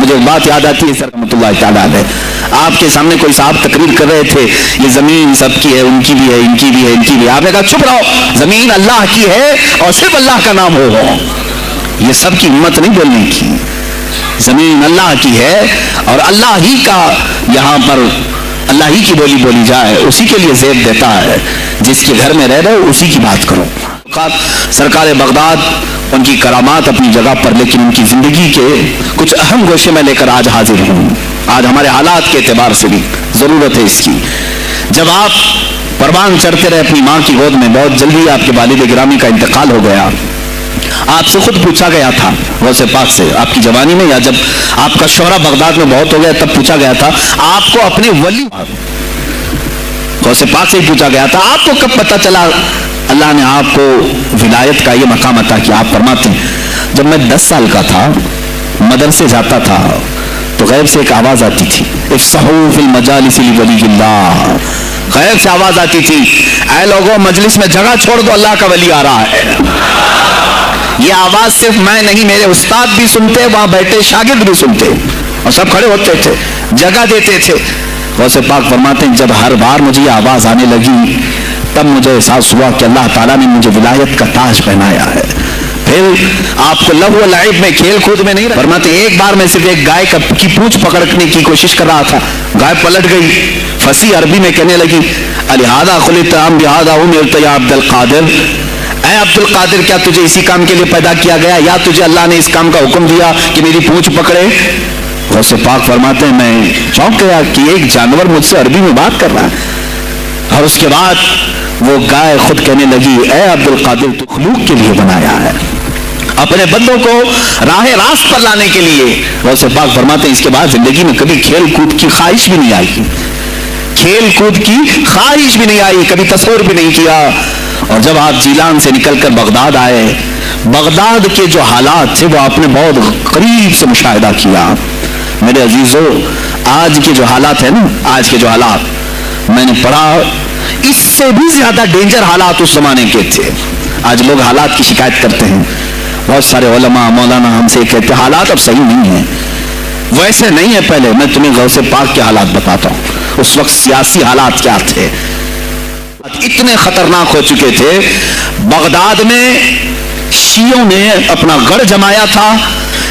مجھے ایک بات یاد آتی ہے سر رحمۃ اللہ تعالیٰ علیہ، آپ کے سامنے کوئی صاحب تقریر کر رہے تھے یہ زمین سب کی ہے، ان کی بھی ہے، ان کی بھی ہے، ان کی بھی ہے. آپ نے کہا چپ رہو، زمین اللہ کی ہے اور صرف اللہ کا نام ہو. یہ سب کی ہمت نہیں بولنے کی. زمین اللہ کی ہے اور اللہ ہی کا یہاں پر اللہ ہی کی بولی بولی جائے، اسی کے لیے زیب دیتا ہے. جس کے گھر میں رہ رہے اسی کی بات کرو. سرکار بغداد ان کی کرامات اپنی جگہ پر، لیکن ان کی زندگی کے کچھ اہم گوشے میں لے کر آج حاضر ہوں. آج ہمارے حالات کے اعتبار سے بھی ضرورت ہے اس کی. جب آپ پروان چڑھتے رہے اپنی ماں کی گود میں، بہت جلدی آپ کے والد گرامی کا انتقال ہو گیا. آپ سے خود پوچھا گیا تھا غوث پاک سے، آپ کی جوانی میں یا جب آپ کا شہرہ بغداد میں بہت ہو گیا تب پوچھا گیا تھا آپ کو اپنے ولی غوث پاک سے ہی پوچھا گیا تھا آپ کو کب پتہ چلا اللہ نے آپ کو ولایت کا یہ مقام عطا کیا. آپ فرماتے ہیں جب میں 10 سال کا تھا مدرسے جاتا تھا تو غیب سے ایک آواز آتی تھی، افصحوا فی المجالس لولی اللہ. غیب سے آواز آتی تھی اے لوگوں مجلس میں جگہ چھوڑ دو، اللہ کا ولی آ رہا ہے. یہ آواز صرف میں نہیں، میرے استاد بھی سنتے، وہاں بیٹھے شاگرد بھی سنتے اور سب کھڑے ہوتے تھے، جگہ دیتے تھے. غوث پاک فرماتے ہیں جب ہر بار مجھے یہ آواز آنے لگی تب مجھے احساس ہوا کہ اللہ تعالیٰ نے مجھے ولایت کا تاج پہنایا ہے. پھر آپ کو لہو و لعب میں کھیل کود میں نہیں. فرماتے ایک بار میں صرف ایک گائے کی پونچھ پکڑنے کی کوشش کر رہا تھا، گائے پلٹ گئی، فصیح عربی میں کہنے لگی الہذا خلقت ام بہذا امرت یا عبد القادر، اے عبد القادر کیا تجھے اسی کام کے لیے پیدا کیا گیا یا تجھے اللہ نے اس کام کا حکم دیا کہ میری پونچھ پکڑے. غوث پاک فرماتے ہیں میں چونک گیا کہ ایک جانور مجھ سے عربی میں بات کر رہا ہے. اور اس کے بعد وہ گائے خود کہنے لگی اے عبد القادر تو مخلوق کے لیے بنایا ہے، اپنے بندوں کو راہ راست پر لانے کے لیے. غوث پاک فرماتے ہیں اس کے بعد زندگی میں کبھی کھیل کود کی خواہش بھی نہیں آئی، کھیل کود کی خواہش بھی نہیں آئی، کبھی تصور بھی نہیں کیا. اور جب آپ جیلان سے نکل کر بغداد آئے، بغداد کے جو حالات تھے وہ آپ نے بہت قریب سے مشاہدہ کیا. میرے عزیزو آج کے جو حالات ہیں نا، آج کے جو حالات میں نے پڑھا اس سے بھی زیادہ ڈینجر حالات اس زمانے کے تھے. آج لوگ حالات کی شکایت کرتے ہیں، بہت سارے علماء مولانا ہم سے کہتے ہیں حالات اب صحیح نہیں ہیں، ویسے نہیں ہے پہلے. میں تمہیں غوث پاک کے حالات بتاتا ہوں اس وقت سیاسی حالات کیا تھے. اتنے خطرناک ہو چکے تھے. بغداد میں شیعوں نے اپنا گڑھ جمایا تھا،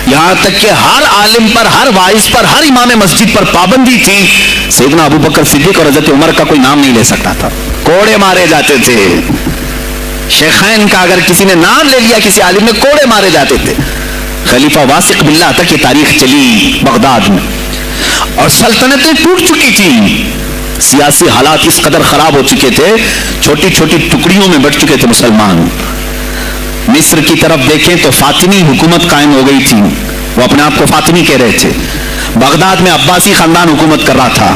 یہاں تک کہ ہر عالم پر، ہر وائز پر، ہر امام مسجد پر پابندی تھی. سیدنا ابو بکر صدیق اور حضرت عمر کا کوئی نام نہیں لے سکتا تھا، کوڑے مارے جاتے تھے. شیخین کا اگر کسی نے نام لے لیا کسی عالم نے، کوڑے مارے جاتے تھے. خلیفہ واثق باللہ تک یہ تاریخ چلی بغداد میں، اور سلطنتیں ٹوٹ چکی تھی. سیاسی حالات اس قدر خراب ہو چکے تھے، چھوٹی چھوٹی ٹکڑیوں میں بٹ چکے تھے مسلمان. مصر کی طرف دیکھیں تو فاطمی حکومت قائم ہو گئی تھی، وہ اپنے آپ کو فاطمی کہہ رہے تھے. بغداد میں عباسی خاندان حکومت کر رہا تھا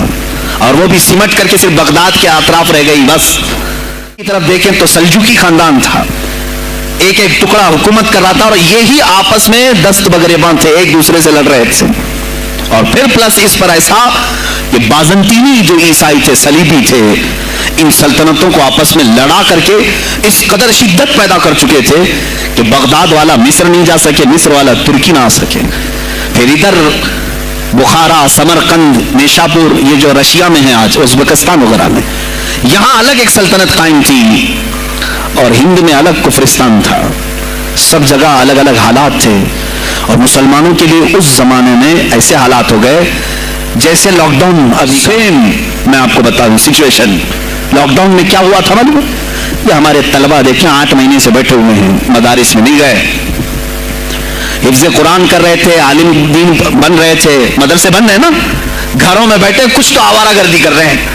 اور وہ بھی سمٹ کر کے صرف بغداد کے اطراف رہ گئی بس. کی طرف دیکھیں تو سلجوکی خاندان تھا، ایک ایک ٹکڑا حکومت کر رہا تھا اور یہی آپس میں دست بگریباں تھے، ایک دوسرے سے لڑ رہے تھے. اور پھر پلس اس پر ایسا کہ بازنطینی جو عیسائی تھے، صلیبی تھے، ان سلطنتوں کو آپس میں لڑا کر کے اس قدر شدت پیدا کر چکے تھے کہ بغداد والا مصر نہیں جا سکے، مصر والا ترکی نہ آ سکے. پھر ادھر بخارا، سمرقند، نیشاپور، یہ جو رشیا میں ہے آج، ازبکستان وغیرہ میں، یہاں الگ ایک سلطنت قائم تھی اور ہند میں الگ کفرستان تھا. سب جگہ الگ الگ حالات تھے. اور مسلمانوں کے لیے اس زمانے میں ایسے حالات ہو گئے جیسے لاک ڈاؤن. ابھی سیم میں آپ کو بتا دوں سچویشن. لاک ڈاؤن میں کیا ہوا تھا معلوم؟ یہ ہمارے طلبہ دیکھیں 8 مہینے سے بیٹھے ہوئے ہیں، مدارس میں نہیں گئے، حفظ قرآن کر رہے تھے، عالم دین بن رہے تھے، مدرسے بن رہے نا، گھروں میں بیٹھے کچھ تو آوارہ گردی کر رہے ہیں.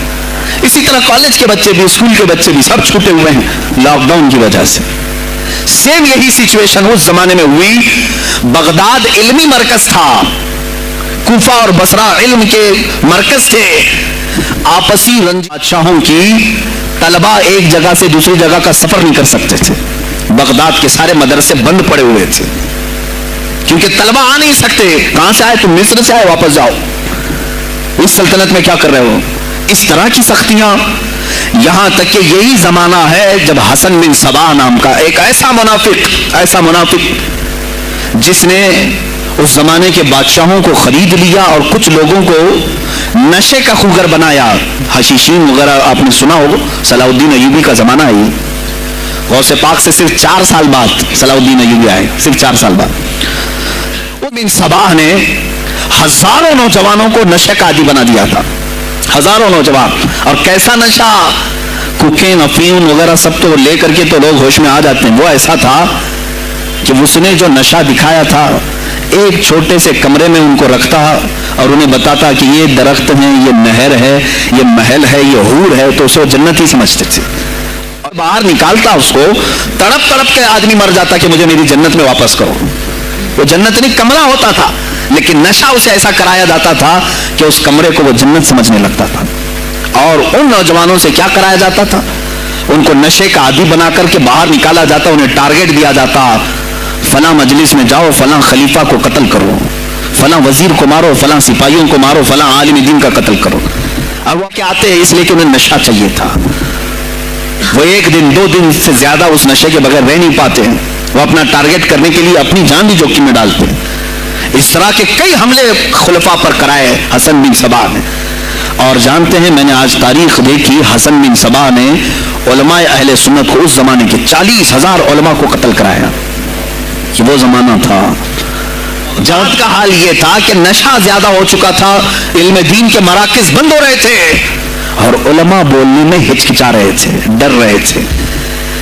اسی طرح کالج کے بچے بھی، اسکول کے بچے بھی سب چھوٹے ہوئے ہیں لاک ڈاؤن کی وجہ سے. سیم یہی سچویشن اس زمانے میں ہوئی. بغداد علمی مرکز تھا، کوفہ اور بصرہ علم کے مرکز تھے. آپسی رنج بادشاہوں کی طلبہ ایک جگہ سے دوسری جگہ کا سفر نہیں کر سکتے تھے. بغداد کے سارے مدرسے بند پڑے ہوئے تھے کیونکہ طلبہ آ نہیں سکتے. کہاں سے آئے؟ تم مصر سے آئے، واپس جاؤ، اس سلطنت میں کیا کر رہے ہو؟ اس طرح کی سختیاں. یہاں تک کہ یہی زمانہ ہے جب حسن بن صبا نام کا ایک ایسا منافق جس نے اس زمانے کے بادشاہوں کو خرید لیا اور کچھ لوگوں کو نشے کا خوگر بنایا. حشیشین وغیرہ آپ نے سنا ہوگا. صلاح الدین ایوبی کا زمانہ ہے. غوث پاک سے صرف 4 سال بعد صلاح الدین ایوبی آئے, صرف 4 سال بعد. بن صباح نے ہزاروں نوجوانوں کو نشے کا عادی بنا دیا تھا, ہزاروں نوجوان. اور کیسا نشہ, کوکین, افیون وغیرہ سب تو لے کر کے تو لوگ ہوش میں آ جاتے ہیں. وہ ایسا تھا کہ اس نے جو نشہ دکھایا تھا, ایک چھوٹے سے کمرے میں ان کو رکھتا اور انہیں بتاتا کہ یہ درخت ہیں, یہ نہر ہے, یہ محل ہے, یہ حور ہے, تو اسے جنت ہی سمجھتے تھے. اور باہر نکالتا اس کو, تڑپ تڑپ کے آدمی مر جاتا کہ مجھے میری جنت میں واپس کرو. وہ جنت نہیں کمرہ ہوتا تھا, لیکن نشہ اسے ایسا کرایا جاتا تھا کہ اس کمرے کو وہ جنت سمجھنے لگتا تھا. اور ان نوجوانوں سے کیا کرایا جاتا تھا, ان کو نشے کا عادی بنا کر کے باہر نکالا جاتا, انہیں ٹارگٹ دیا جاتا, فلاں مجلس میں جاؤ, فلاں خلیفہ کو قتل کرو, فلاں وزیر کو مارو, فلاں سپاہیوں کو مارو, فلاں عالم دین کا قتل کرو. اب وہ کیا آتے ہیں اس لیے کہ انہیں نشہ چاہیے تھا. وہ 1 دن 2 دن سے زیادہ اس نشے کے بغیر رہ نہیں پاتے ہیں. وہ اپنا ٹارگٹ کرنے کے لیے اپنی جان بھی جوخم میں ڈالتے ہیں. اس طرح کے کئی حملے خلفاء پر کرائے حسن بن صباح نے. اور جانتے ہیں, میں نے آج تاریخ دیکھی, حسن بن صباح نے علماء اہل سنت کو اس زمانے کے 40,000 علماء کو قتل کرایا. کہ وہ زمانہ تھا جہاد کا حال یہ تھا کہ نشہ زیادہ ہو چکا تھا, علم دین کے مراکز بند ہو رہے تھے, اور علماء بولنے میں ہچکچا رہے تھے, ڈر رہے تھے,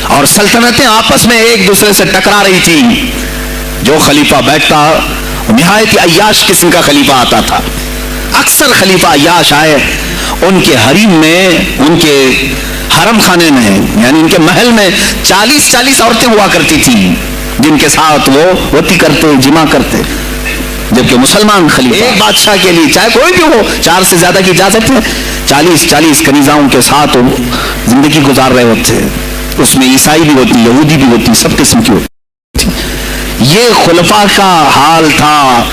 اور سلطنتیں آپس میں ایک دوسرے سے ٹکرا رہی تھی. جو خلیفہ بیٹھتا, نہایت عیاش قسم کا خلیفہ آتا تھا. اکثر خلیفہ عیاش آئے, ان کے حریم میں, ان کے حرم خانے میں, یعنی ان کے محل میں 40 عورتیں ہوا کرتی تھیں جن کے ساتھ وہ وتی کرتے, جمع کرتے. جبکہ مسلمان خلیفہ ایک بادشاہ کے لیے چاہے کوئی بھی ہو 4 سے زیادہ کی اجازت ہے, 40 کنیزاؤں کے ساتھ وہ زندگی گزار رہے ہوتے. اس میں عیسائی بھی ہوتی, یہودی بھی ہوتی, سب قسم کی ہوتی. یہ خلفاء کا حال تھا.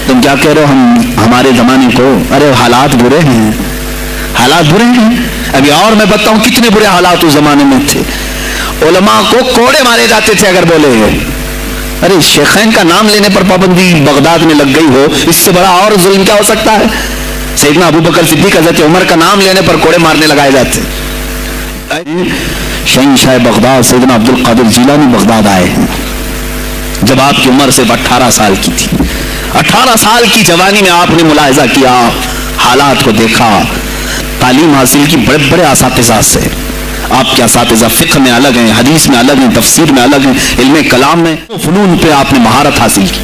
تم کیا کہہ رہے ہو ہمارے زمانے کو؟ ارے حالات برے ہیں, حالات برے ہیں. ابھی اور میں بتاؤں کتنے برے حالات اس زمانے میں تھے. علماء کو کوڑے مارے جاتے تھے اگر بولے. ارے شیخین کا نام لینے پر پابندی بغداد میں لگ گئی ہو, اس سے بڑا اور ظلم کیا ہو سکتا ہے؟ سیدنا ابو بکر صدیق حضرت عمر کا نام لینے پر کوڑے مارنے لگائے جاتے. شہنشاہ بغداد سیدنا عبد القادر جیلانی بغداد آئے ہیں جب آپ کی عمر صرف 18 سال کی تھی. 18 سال کی جوانی میں آپ نے ملاحظہ کیا, حالات کو دیکھا, تعلیم حاصل کی بڑے بڑے اساتذہ سے. آپ کے اساتذہ فقہ میں الگ ہیں, حدیث میں الگ ہیں, تفسیر میں الگ ہیں, علم کلام میں, فنون پہ آپ نے مہارت حاصل کی.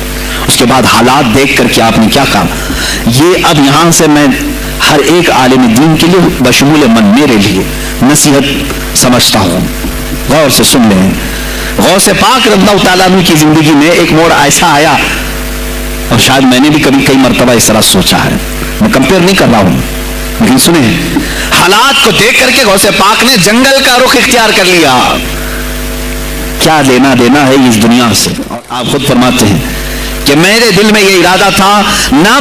اس کے بعد حالات دیکھ کر کے آپ نے کیا کہا, یہ اب یہاں سے میں ہر ایک عالم دین کے لیے بشمول من میرے لیے نصیحت سمجھتا ہوں, غور سے سن لیں. غوث پاک رضی اللہ تعالیٰ عنہ کی زندگی میں ایک موڑ ایسا آیا, اور شاید میں نے بھی کبھی کئی مرتبہ اس طرح سوچا ہے, میں کمپیئر نہیں کر رہا ہوں, لیکن سنیں, حالات کو دیکھ کر کے غوث پاک نے جنگل کا رخ اختیار کر لیا. کیا لینا دینا ہے اس دنیا سے؟ آپ خود فرماتے ہیں کہ میرے دل میں یہ ارادہ تھا, نہ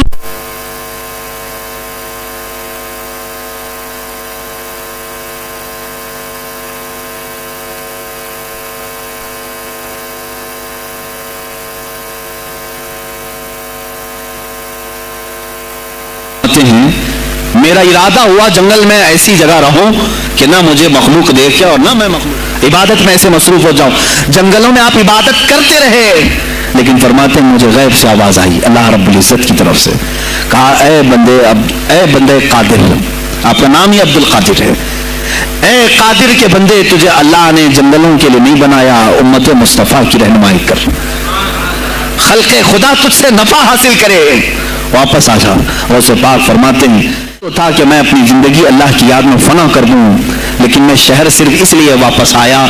میرا ارادہ ہوا جنگل میں ایسی جگہ رہوں کہ نہ مجھے مخلوق دیکھے اور نہ میں مخلوق, عبادت میں ایسے مصروف ہو جاؤں. جنگلوں میں آپ عبادت کرتے رہے, لیکن فرماتے ہیں مجھے غیب سے آواز آئی اللہ رب العزت کی طرف سے, کہا اے بندے قادر, آپ کا نام ہی عبد القادر ہے, اے قادر کے بندے, تجھے اللہ نے جنگلوں کے لیے نہیں بنایا, امت مصطفیٰ کی رہنمائی کر, خلق خدا تجھ سے نفع حاصل کرے, واپس آ جا. غوث پاک فرماتے ہیں تو تھا کہ میں اپنی زندگی اللہ کی یاد میں فنا کر دوں, لیکن میں شہر صرف اس لیے واپس آیا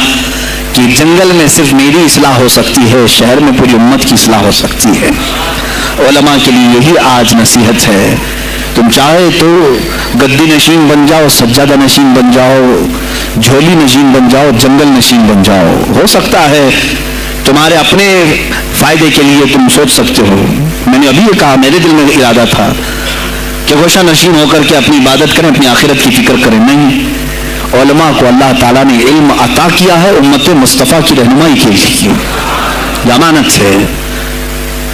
کہ جنگل میں صرف میری اصلاح ہو سکتی ہے, شہر میں پوری امت کی اصلاح ہو سکتی ہے. علماء کے لیے یہی آج نصیحت ہے, تم چاہے تو گدی نشین بن جاؤ, سجادہ نشین بن جاؤ, جھولی نشین بن جاؤ, جنگل نشین بن جاؤ. ہو سکتا ہے تمہارے اپنے فائدے کے لیے تم سوچ سکتے ہو. میں نے ابھی یہ کہا, میرے دل میں ارادہ تھا کہ گوشہ نشین ہو کر کے اپنی عبادت کریں, اپنی آخرت کی فکر کریں. نہیں, علماء کو اللہ تعالیٰ نے علم عطا کیا ہے امت مصطفیٰ کی رہنمائی کے لیے, ضمانت ہے.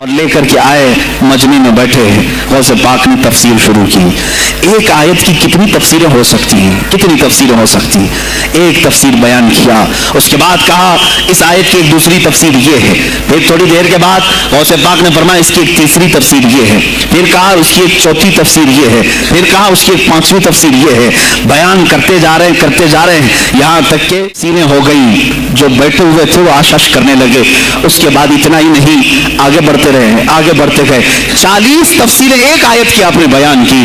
اور لے کر کے آئے مجمع میں بیٹھے غوث پاک نے تفسیر شروع کی. ایک آیت کی کتنی تفسیریں ہو سکتی ہیں, کتنی تفسیریں ہو سکتی ہیں. ایک تفسیر بیان کیا, اس کے بعد کہا اس آیت کی ایک دوسری تفسیر یہ ہے. پھر تھوڑی دیر کے بعد غوث پاک نے فرمایا اس کی ایک تیسری تفسیر یہ ہے. پھر کہا اس کی ایک چوتھی تفسیر یہ ہے. پھر کہا اس کی ایک پانچویں تفسیر یہ ہے. بیان کرتے جا رہے ہیں یہاں تک کہ سینے ہو گئی. جو بیٹھے ہوئے تھے وہ آش کرنے لگے. اس کے بعد اتنا ہی نہیں, آگے بڑھتے رہے, آگے بڑھتے گئے. 40 تفسیریں ایک آیت کی آپ نے بیان کی.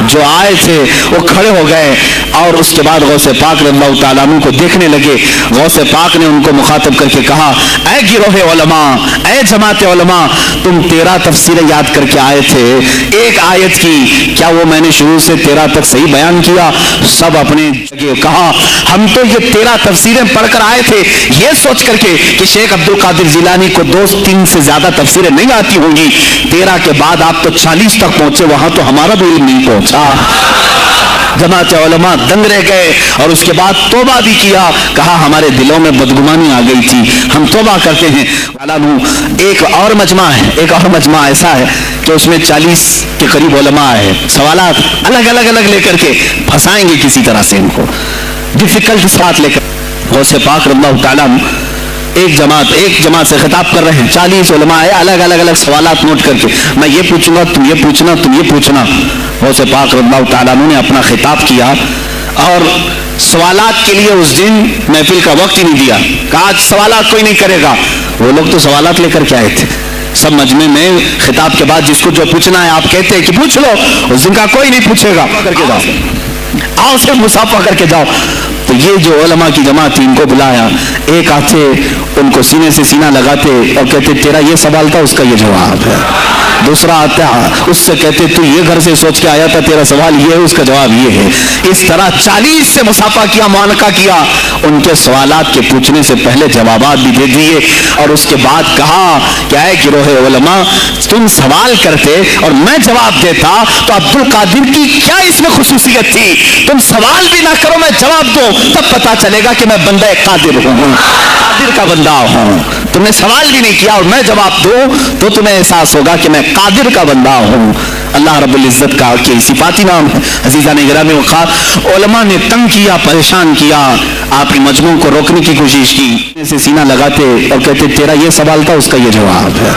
جو آئے تھے وہ کھڑے ہو گئے اور اس کے بعد غوث پاک رضی اللہ تعالیٰ عنہ کو دیکھنے لگے. غوث پاک نے ان کو مخاطب کر کے کہا اے گروہ علماء, اے جماعت علماء, تم 13 تفسیریں یاد کر کے آئے تھے ایک آیت کی, کیا وہ میں نے شروع سے 13 تک صحیح بیان کیا؟ سب اپنے جگہ کہا ہم تو یہ 13 تفسیریں پڑھ کر آئے تھے یہ سوچ کر کے کہ شیخ عبد القادر جیلانی کو 2-3 سے زیادہ تفسیریں نہیں آتی ہوں گی. 13 کے بعد آپ تو 40 تک پہنچے, وہاں تو ہمارا بھی علم نہیں پہنچا. جماعت علماء دنگ رہ گئے اور اس کے بعد توبہ بھی کیا. کہا ہمارے دلوں میں بدگمانی آ گئی تھی, ہم توبہ کرتے ہیں. ایک اور مجمع ہے, ایک اور مجمع ایسا ہے کہ اس میں 40 کے قریب علماء ہے. سوالات الگ الگ لے کر کے پھنسائیں گے کسی طرح سے, ان کو ڈیفیکلٹ ساتھ لے کر. غوث پاک رضی اللہ تعالیٰ ایک جماعت سے خطاب کر رہے ہیں. 40 علماء ہے, الگ الگ سوالات نوٹ کر کے میں یہ پوچھوں گا, تم یہ پوچھنا, تم یہ پوچھنا. غوث پاک رضی اللہ تعالیٰ نے اپنا خطاب کیا اور سوالات کے لیے اس دن محفل کا وقت ہی نہیں دیا. کہا آج سوالات کوئی نہیں کرے گا. وہ لوگ تو سوالات لے کر کے آئے تھے. سب مجمع میں خطاب کے بعد جس کو جو پوچھنا ہے آپ کہتے ہیں کہ پوچھ لو, اس دن کا کوئی نہیں پوچھے گا, کر کے جاؤ, آؤ سے مسافہ کر کے جاؤ. تو یہ جو علماء کی جماعت تھی ان کو بلایا. ایک آتے ان کو سینے سے سینہ لگاتے اور کہتے تیرا یہ سوال تھا, اس کا یہ جواب ہے. دوسرا آتا اس سے کہتے تو یہ گھر سے سوچ کے آیا تھا, تیرا سوال یہ ہے, اس کا جواب یہ ہے. اس طرح 40 سے مسافہ کیا, معانقہ کیا. ان کے سوالات کے پوچھنے سے پہلے جوابات بھی دے دیے اور اس کے بعد کہا کیا ہے گروہ علماء, تم سوال کرتے اور میں جواب دیتا تو عبد القادر کی کیا اس میں خصوصیت تھی؟ تم سوال بھی نہ کرو, میں جواب دوں, تب پتا چلے گا کہ میں بندہ قادر ہوں, قادر کا بندہ ہوں. تم نے سوال بھی نہیں کیا اور میں جواب دوں تو تمہیں احساس ہوگا کہ میں قادر کا بندہ ہوں. اللہ رب العزت کا کہ صفاتی نام ہے. عزیزان گرامی وقار, علماء نے تنگ کیا, پریشان کیا, آپ کے مجموع کو روکنے کی کوشش کی. سے سینہ لگاتے اور کہتے تیرا یہ سوال تھا, اس کا یہ جواب ہے.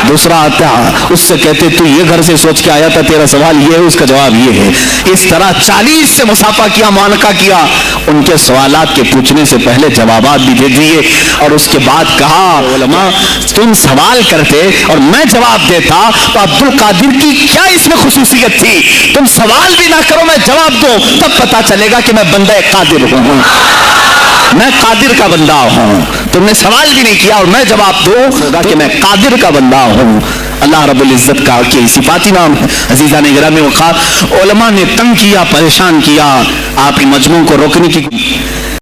دوسرا آتا اس سے کہتے تو یہ گھر سے سوچ کے آیا تھا, تیرا سوال یہ ہے, اس کا جواب یہ ہے. اس طرح 40 سے مسافہ کیا, معانقہ کیا. ان کے سوالات کے پوچھنے سے پہلے جوابات بھی دے دیے اور اس کے بعد کہا علماء تم سوال کرتے اور میں جواب دیتا تو عبد القادر کی کیا اس میں خصوصیت تھی؟ تم سوال بھی نہ کرو, میں جواب دوں, تب پتا چلے گا کہ میں بندہ قادر ہوں, میں قادر کا بندہ ہوں. تم نے سوال بھی نہیں کیا اور میں جواب دوں کہ میں قادر کا بندہ ہوں. اللہ رب العزت کا کہ صفاتی نام ہے. عزیزان گرامی وقار, علماء نے تنگ کیا, پریشان کیا, آپ کے مجموع کو روکنے کی